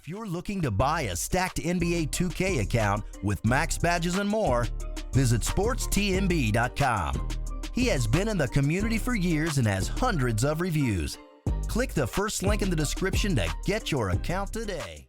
If you're looking to buy a stacked NBA 2K account with max badges and more, visit sportstmb.com. He has been in the community for years and has hundreds of reviews. Click the first link in the description to get your account today.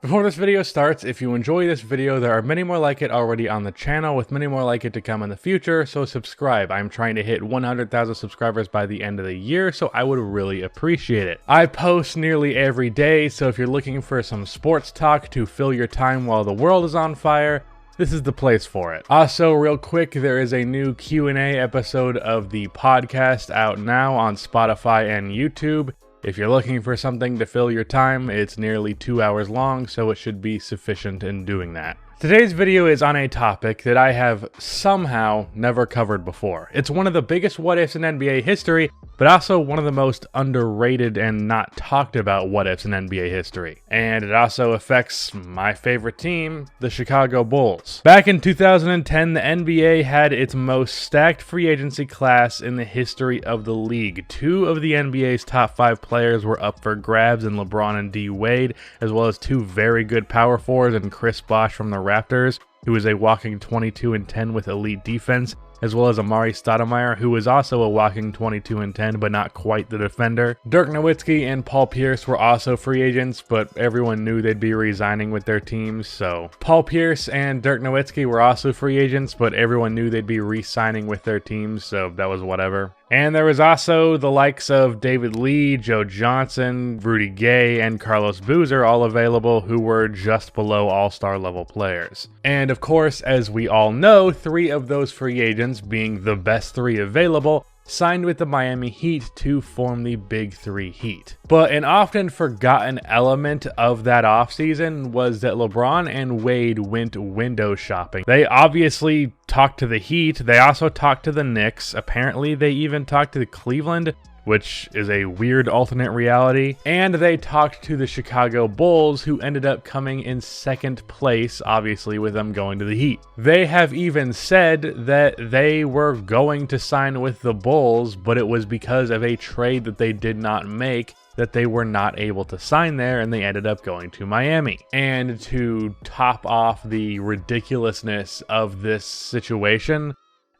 Before this video starts, if you enjoy this video, there are many more like it already on the channel with many more like it to come in the future, so subscribe. I'm trying to hit 100,000 subscribers by the end of the year, so I would really appreciate it. I post nearly every day, so if you're looking for some sports talk to fill your time while the world is on fire, this is the place for it. Also, real quick, there is a new Q&A episode of the podcast out now on Spotify and YouTube. If you're looking for something to fill your time, it's nearly 2 hours long, so it should be sufficient in doing that. Today's video is on a topic that I have somehow never covered before. It's one of the biggest what-ifs in NBA history, but also one of the most underrated and not talked about what-ifs in NBA history. And it also affects my favorite team, the Chicago Bulls. Back in 2010, the NBA had its most stacked free agency class in the history of the league. Two of the NBA's top 5 players were up for grabs in LeBron and D. Wade, as well as two very good power forwards and Chris Bosh from the Raptors, who is a walking 22-10 with elite defense, as well as Amari Stoudemire, who was also a walking 22-10 but not quite the defender. Dirk Nowitzki and Paul Pierce were also free agents, but everyone knew they'd be re-signing with their teams, so Paul Pierce and Dirk Nowitzki were also free agents, but everyone knew they'd be re-signing with their teams, so that was whatever. And there was also the likes of David Lee, Joe Johnson, Rudy Gay, and Carlos Boozer all available, who were just below all-star level players. And of course, as we all know, 3 of those free agents, being the best 3 available, signed with the Miami Heat to form the Big 3 Heat. But an often forgotten element of that offseason was that LeBron and Wade went window shopping. They obviously talked to the Heat, they also talked to the Knicks, apparently they even talked to Cleveland, which is a weird alternate reality, and they talked to the Chicago Bulls, who ended up coming in second place, obviously with them going to the Heat. They have even said that they were going to sign with the Bulls, but it was because of a trade that they did not make that they were not able to sign there, and they ended up going to Miami. And to top off the ridiculousness of this situation,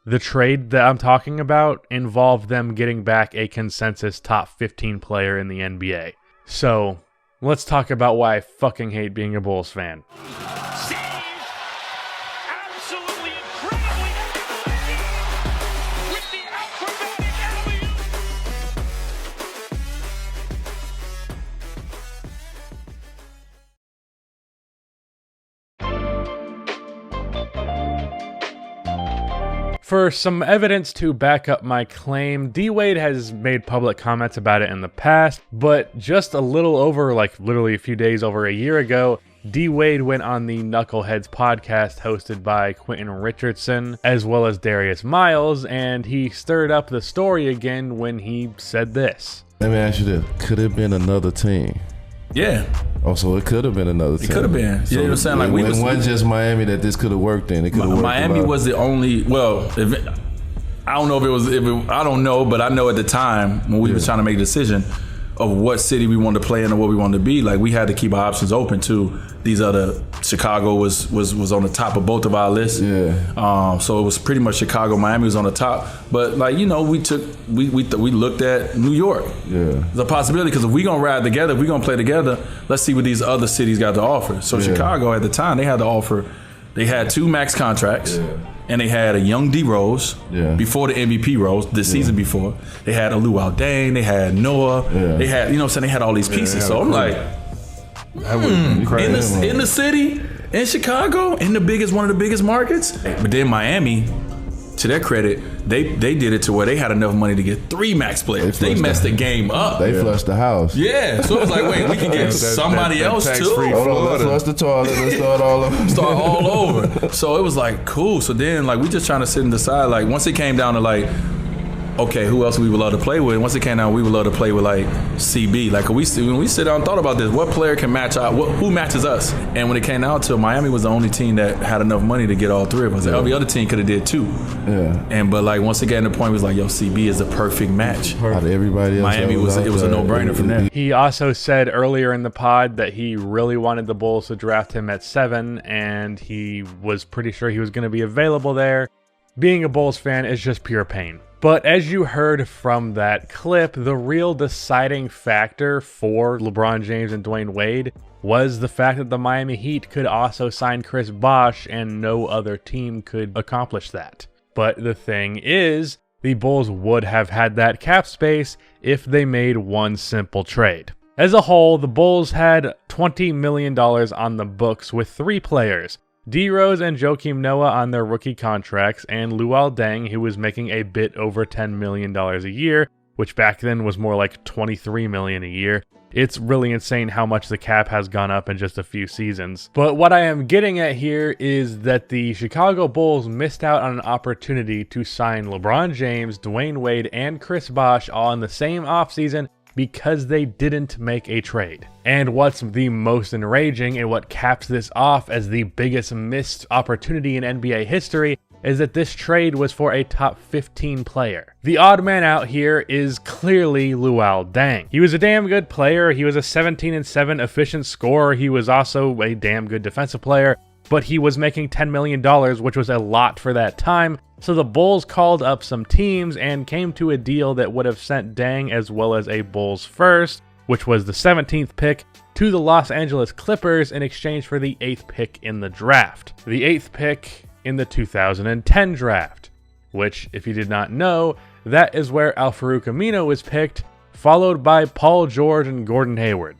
the trade that I'm talking about involved them getting back a consensus top 15 player in the NBA. So, let's talk about why I fucking hate being a Bulls fan. For some evidence to back up my claim, D. Wade has made public comments about it in the past, but just a little over, like literally a few days over a year ago, D. Wade went on the Knuckleheads podcast hosted by Quentin Richardson, as well as Darius Miles, and he stirred up the story again when he said this. Let me ask you this, could it have been another team? Yeah. Oh, so it could have been another team. It could have been. So you know what I'm saying? Like it wasn't just Miami that this could have worked in. It could have worked. Miami was the only. Well, I don't know if it was. I don't know, but I know at the time when we were trying to make a decision of what city we wanted to play in or what we wanted to be, like we had to keep our options open too. These other Chicago was on the top of both of our lists. Yeah. So it was pretty much Chicago. Miami was on the top, but like we looked at New York. Yeah. The possibility, because if we gonna ride together, if we gonna play together, let's see what these other cities got to offer. So Chicago at the time, they had to offer. They had 2 max contracts. Yeah. And they had a young D Rose before the MVP Rose, the season before. They had Alou Aldane, they had Noah, they had, you know what I'm saying, they had all these pieces. So I'm like, in the city, in Chicago, in one of the biggest markets. But then Miami, to their credit, they did it to where they had enough money to get 3 max players. They messed the game up. They flushed the house. Yeah, so it was like, wait, we can get somebody else too. Hold on, let's flush the toilet. Let's start all over. Start all over. So it was like, cool. So then, like, we just trying to sit and decide. Like, once it came down to like, okay, who else we would love to play with? And once it came down, we would love to play with like CB. Like when we sit down and thought about this, what player can match out? Who matches us? And when it came down to it, Miami was the only team that had enough money to get all three of us. Every other team could have did two. Yeah. But like once again, the point was like, yo, CB is the perfect match. Out of everybody else, Miami it was a no-brainer from there. He also said earlier in the pod that he really wanted the Bulls to draft him at 7, and he was pretty sure he was going to be available there. Being a Bulls fan is just pure pain. But as you heard from that clip, the real deciding factor for LeBron James and Dwayne Wade was the fact that the Miami Heat could also sign Chris Bosh, and no other team could accomplish that. But the thing is, the Bulls would have had that cap space if they made one simple trade. As a whole, the Bulls had $20 million on the books with 3 players, D Rose and Joakim Noah on their rookie contracts, and Luol Deng, who was making a bit over $10 million a year, which back then was more like $23 million a year. It's really insane how much the cap has gone up in just a few seasons. But what I am getting at here is that the Chicago Bulls missed out on an opportunity to sign LeBron James, Dwayne Wade, and Chris Bosh all in the same offseason because they didn't make a trade. And what's the most enraging and what caps this off as the biggest missed opportunity in NBA history is that this trade was for a top 15 player. The odd man out here is clearly Luol Deng. He was a damn good player. He was a 17-7 efficient scorer. He was also a damn good defensive player, but he was making $10 million, which was a lot for that time. So the Bulls called up some teams and came to a deal that would have sent Deng as well as a Bulls first, which was the 17th pick, to the Los Angeles Clippers in exchange for the 8th pick in the draft. The 8th pick in the 2010 draft, which, if you did not know, that is where Al-Farouq Aminu was picked, followed by Paul George and Gordon Hayward.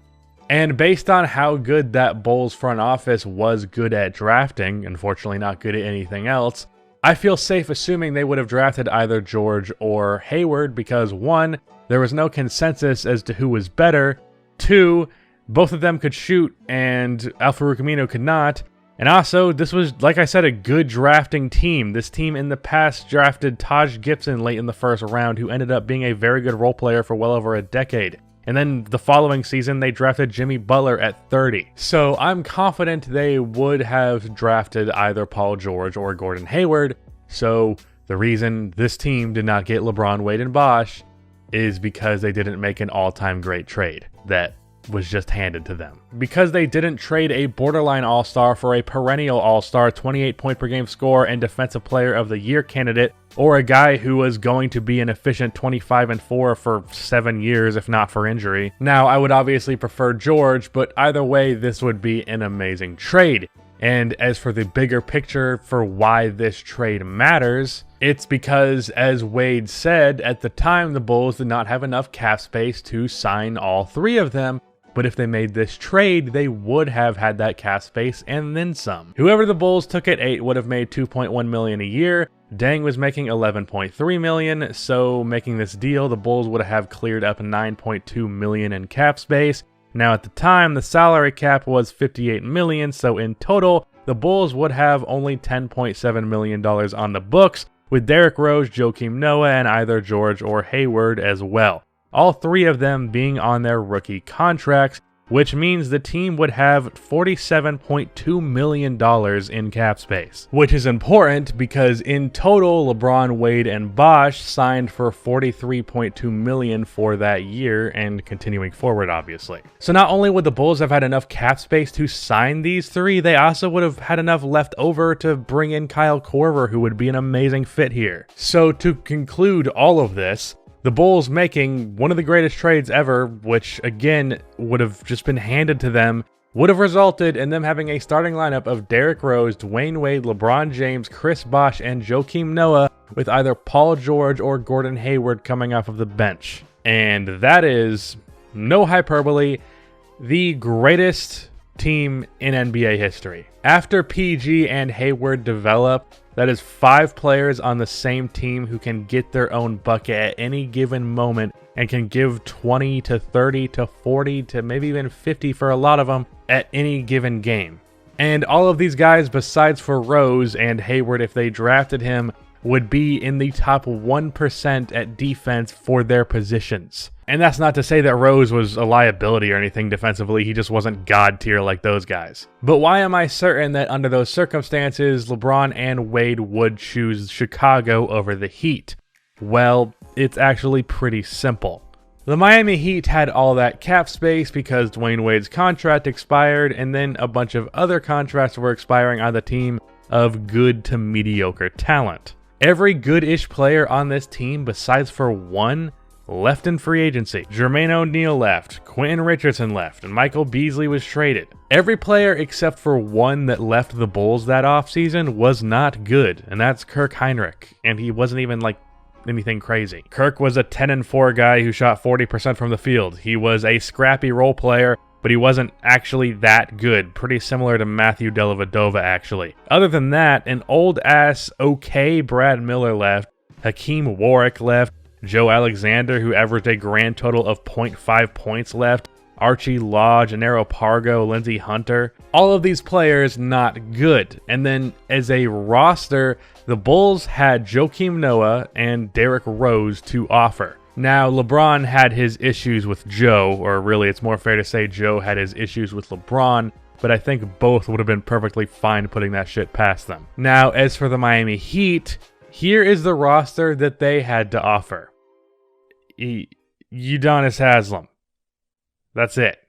And based on how good that Bulls front office was good at drafting, unfortunately not good at anything else, I feel safe assuming they would have drafted either George or Hayward because 1, there was no consensus as to who was better, 2, both of them could shoot and Al-Farouq Aminu could not, and also this was, like I said, a good drafting team. This team in the past drafted Taj Gibson late in the first round, who ended up being a very good role player for well over a decade. And then the following season, they drafted Jimmy Butler at 30. So I'm confident they would have drafted either Paul George or Gordon Hayward. So the reason this team did not get LeBron, Wade, and Bosh is because they didn't make an all-time great trade that was just handed to them. Because they didn't trade a borderline all-star for a perennial all-star, 28-point-per-game scorer and defensive player of the year candidate, or a guy who was going to be an efficient 25-4 for 7 years if not for injury. Now, I would obviously prefer George, but either way, this would be an amazing trade. And as for the bigger picture for why this trade matters, it's because, as Wade said, at the time the Bulls did not have enough cap space to sign all 3 of them. But if they made this trade, they would have had that cap space and then some. Whoever the Bulls took at 8 would have made $2.1 million a year. Deng was making $11.3 million, so making this deal, the Bulls would have cleared up $9.2 million in cap space. Now at the time, the salary cap was $58 million, so in total, the Bulls would have only $10.7 million on the books, with Derrick Rose, Joakim Noah, and either George or Hayward as well. All 3 of them being on their rookie contracts, which means the team would have $47.2 million in cap space. Which is important because in total, LeBron, Wade, and Bosh signed for $43.2 million for that year and continuing forward, obviously. So not only would the Bulls have had enough cap space to sign these 3, they also would have had enough left over to bring in Kyle Korver, who would be an amazing fit here. So to conclude all of this, the Bulls making one of the greatest trades ever, which again would have just been handed to them, would have resulted in them having a starting lineup of Derrick Rose, Dwayne Wade, LeBron James, Chris Bosh, and Joakim Noah, with either Paul George or Gordon Hayward coming off of the bench. And that is, no hyperbole, the greatest team in NBA history. After PG and Hayward develop, that is 5 players on the same team who can get their own bucket at any given moment and can give 20 to 30 to 40 to maybe even 50 for a lot of them at any given game. And all of these guys, besides for Rose and Hayward if they drafted him, would be in the top 1% at defense for their positions. And that's not to say that Rose was a liability or anything defensively, he just wasn't god tier like those guys. But why am I certain that under those circumstances, LeBron and Wade would choose Chicago over the Heat? Well, it's actually pretty simple. The Miami Heat had all that cap space because Dwayne Wade's contract expired, and then a bunch of other contracts were expiring on the team of good to mediocre talent. Every good-ish player on this team, besides for one, left in free agency. Jermaine O'Neal left, Quentin Richardson left, and Michael Beasley was traded. Every player except for one that left the Bulls that offseason was not good, and that's Kirk Hinrich, and he wasn't even like anything crazy. Kirk was a 10-4 guy who shot 40% from the field. He was a scrappy role player, but he wasn't actually that good. Pretty similar to Matthew Dellavedova, actually. Other than that, an old-ass okay Brad Miller left, Hakeem Warwick left, Joe Alexander, who averaged a grand total of 0.5 points left, Archie Law, Gennaro Pargo, Lindsey Hunter. All of these players not good. And then as a roster, the Bulls had Joakim Noah and Derrick Rose to offer. Now, LeBron had his issues with Joe, or really it's more fair to say Joe had his issues with LeBron, but I think both would have been perfectly fine putting that shit past them. Now, as for the Miami Heat, here is the roster that they had to offer. Udonis Haslem. That's it.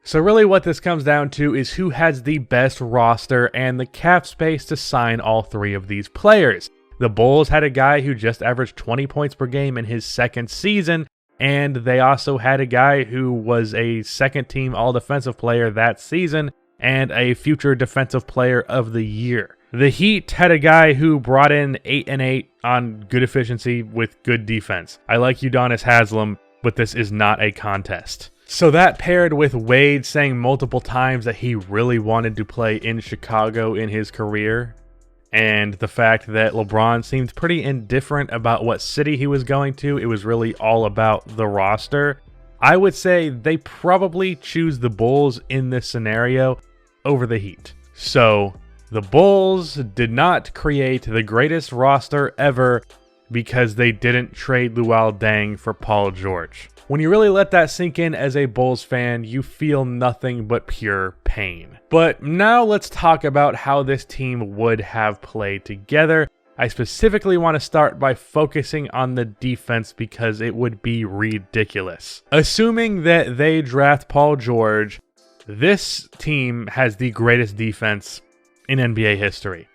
So really what this comes down to is who has the best roster and the cap space to sign all three of these players. The Bulls had a guy who just averaged 20 points per game in his second season, and they also had a guy who was a second-team all-defensive player that season and a future defensive player of the year. The Heat had a guy who brought in 8-8 on good efficiency with good defense. I like Udonis Haslem, but this is not a contest. So that paired with Wade saying multiple times that he really wanted to play in Chicago in his career, and the fact that LeBron seemed pretty indifferent about what city he was going to, it was really all about the roster. I would say they probably choose the Bulls in this scenario over the Heat. So the Bulls did not create the greatest roster ever because they didn't trade Luol Deng for Paul George. When you really let that sink in as a Bulls fan, you feel nothing but pure pain. But now let's talk about how this team would have played together. I specifically want to start by focusing on the defense because it would be ridiculous. Assuming that they draft Paul George, this team has the greatest defense in NBA history.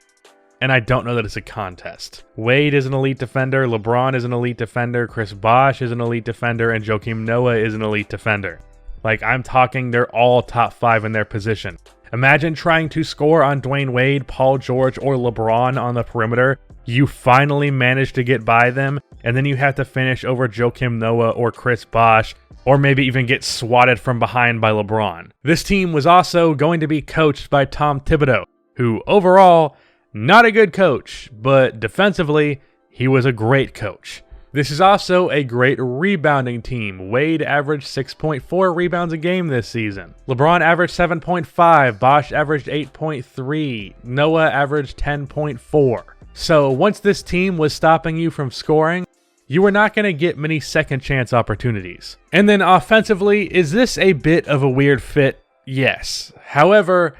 And I don't know that it's a contest. Wade is an elite defender, LeBron is an elite defender, Chris Bosh is an elite defender, and Joakim Noah is an elite defender. Like, I'm talking they're all top 5 in their position. Imagine trying to score on Dwayne Wade, Paul George, or LeBron on the perimeter. You finally manage to get by them, and then you have to finish over Joakim Noah or Chris Bosh, or maybe even get swatted from behind by LeBron. This team was also going to be coached by Tom Thibodeau, who overall, not a good coach, but defensively, he was a great coach. This is also a great rebounding team. Wade averaged 6.4 rebounds a game this season. LeBron averaged 7.5, Bosh averaged 8.3, Noah averaged 10.4. So once this team was stopping you from scoring, you were not going to get many second chance opportunities. And then offensively, is this a bit of a weird fit? Yes. However,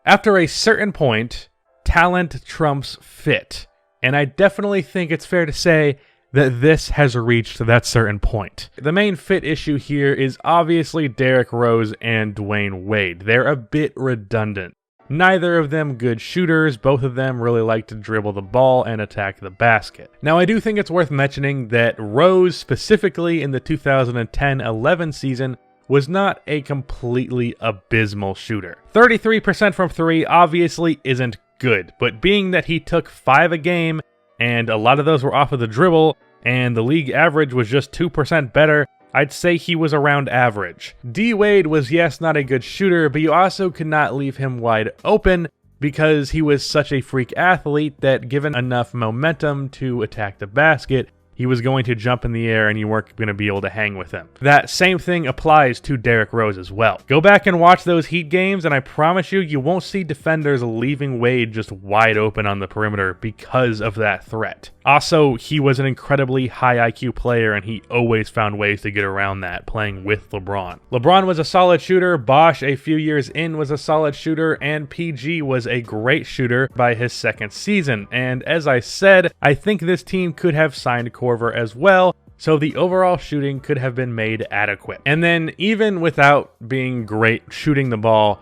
after a certain point, talent trumps fit. And I definitely think it's fair to say that this has reached that certain point. The main fit issue here is obviously Derrick Rose and Dwayne Wade. They're a bit redundant. Neither of them good shooters, both of them really like to dribble the ball and attack the basket. Now I do think it's worth mentioning that Rose, specifically in the 2010-11 season, was not a completely abysmal shooter. 33% from 3 obviously isn't good, but being that he took 5 a game, and a lot of those were off of the dribble, and the league average was just 2% better, I'd say he was around average. D. Wade was, yes, not a good shooter, but you also could not leave him wide open because he was such a freak athlete that given enough momentum to attack the basket, he was going to jump in the air and you weren't going to be able to hang with him. That same thing applies to Derrick Rose as well. Go back and watch those Heat games and I promise you, you won't see defenders leaving Wade just wide open on the perimeter because of that threat. Also, he was an incredibly high IQ player, and he always found ways to get around that, playing with LeBron. LeBron was a solid shooter, Bosh a few years in was a solid shooter, and PG was a great shooter by his second season. And as I said, I think this team could have signed Korver as well, so the overall shooting could have been made adequate. And then even without being great shooting the ball,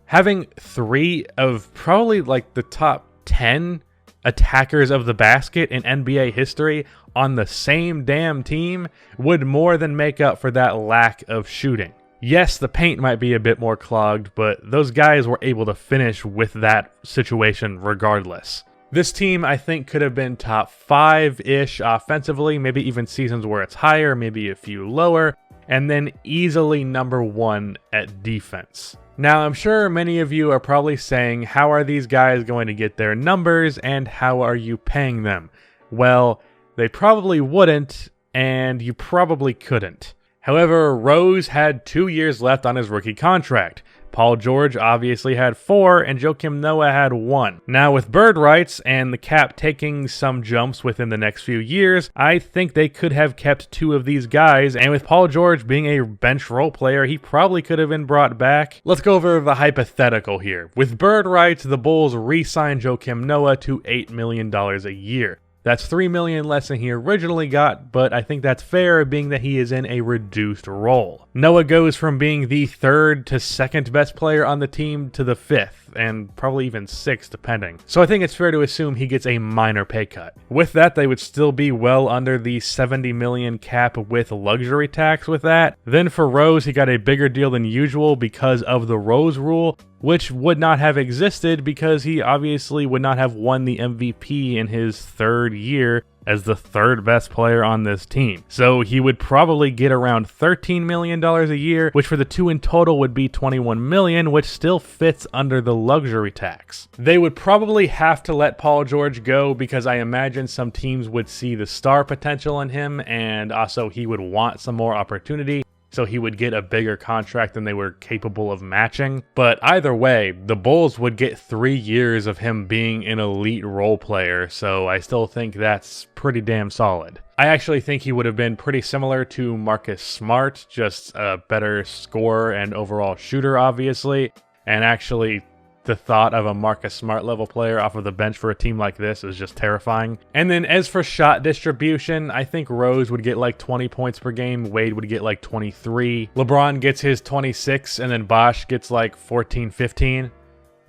having 3 of probably like the top 10 attackers of the basket in NBA history on the same damn team would more than make up for that lack of shooting. Yes, the paint might be a bit more clogged, but those guys were able to finish with that situation regardless. This team, I think, could have been top 5-ish offensively, maybe even seasons where it's higher, maybe a few lower, and then easily number 1 at defense. Now, I'm sure many of you are probably saying, how are these guys going to get their numbers and how are you paying them? Well, they probably wouldn't, and you probably couldn't. However, Rose had 2 years left on his rookie contract. Paul George obviously had 4, and Joakim Noah had 1. Now, with bird rights and the cap taking some jumps within the next few years, I think they could have kept 2 of these guys, and with Paul George being a bench role player, he probably could have been brought back. Let's go over the hypothetical here. With bird rights, the Bulls re-signed Joakim Noah to $8 million a year. That's $3 million less than he originally got, but I think that's fair, being that he is in a reduced role. Noah goes from being the 3rd to 2nd best player on the team to the 5th, and probably even 6th depending. So I think it's fair to assume he gets a minor pay cut. With that, they would still be well under the $70 million cap with luxury tax with that. Then for Rose, he got a bigger deal than usual because of the Rose rule, which would not have existed because he obviously would not have won the MVP in his 3rd year as the 3rd best player on this team. So he would probably get around $13 million a year, which for the 2 in total would be $21 million, which still fits under the luxury tax. They would probably have to let Paul George go because I imagine some teams would see the star potential in him, and also he would want some more opportunity. So he would get a bigger contract than they were capable of matching. But either way, the Bulls would get 3 years of him being an elite role player, so I still think that's pretty damn solid. I actually think he would have been pretty similar to Marcus Smart, just a better scorer and overall shooter, obviously. And actually, the thought of a Marcus Smart level player off of the bench for a team like this is just terrifying. And then as for shot distribution, I think Rose would get like 20 points per game, Wade would get like 23, LeBron gets his 26, and then Bosh gets like 14, 15.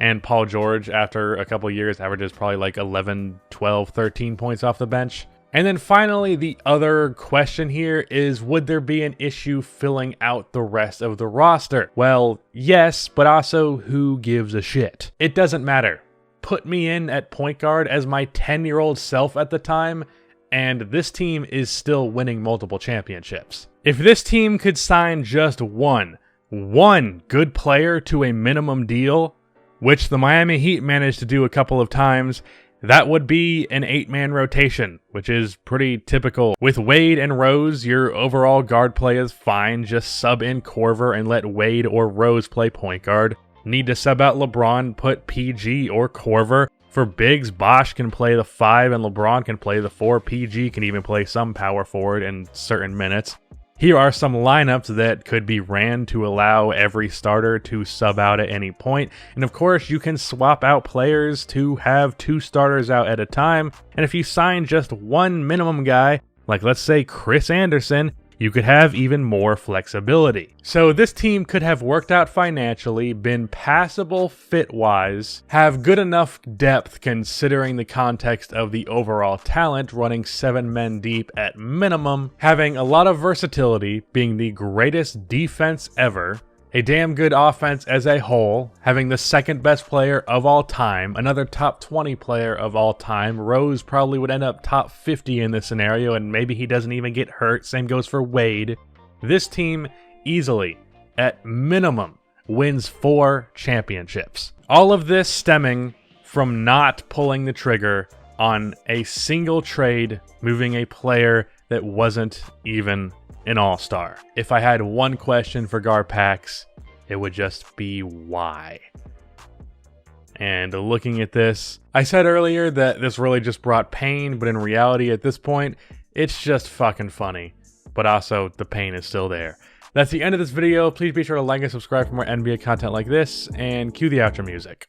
And Paul George, after a couple years, averages probably like 11, 12, 13 points off the bench. And then finally, the other question here is, would there be an issue filling out the rest of the roster? Well, yes, but also who gives a shit? It doesn't matter. Put me in at point guard as my 10-year-old self at the time, and this team is still winning multiple championships. If this team could sign just one good player to a minimum deal, which the Miami Heat managed to do a couple of times, that would be an 8-man rotation, which is pretty typical. With Wade and Rose, your overall guard play is fine. Just sub in Korver and let Wade or Rose play point guard. Need to sub out LeBron, put PG or Korver. For bigs, Bosh can play the 5 and LeBron can play the 4. PG can even play some power forward in certain minutes. Here are some lineups that could be ran to allow every starter to sub out at any point. And of course, you can swap out players to have 2 starters out at a time. And if you sign just one minimum guy, like let's say Chris Anderson, you could have even more flexibility. So this team could have worked out financially, been passable fit-wise, have good enough depth considering the context of the overall talent, running 7 men deep at minimum, having a lot of versatility, being the greatest defense ever, a damn good offense as a whole, having the 2nd best player of all time, another top 20 player of all time. Rose probably would end up top 50 in this scenario, and maybe he doesn't even get hurt. Same goes for Wade. This team easily, at minimum, wins 4 championships. All of this stemming from not pulling the trigger on a single trade, moving a player that wasn't even an all-star. If I had one question for Garpax, it would just be why. And looking at this, I said earlier that this really just brought pain, but in reality at this point, it's just fucking funny. But also, the pain is still there. That's the end of this video. Please be sure to like and subscribe for more NBA content like this, and cue the outro music.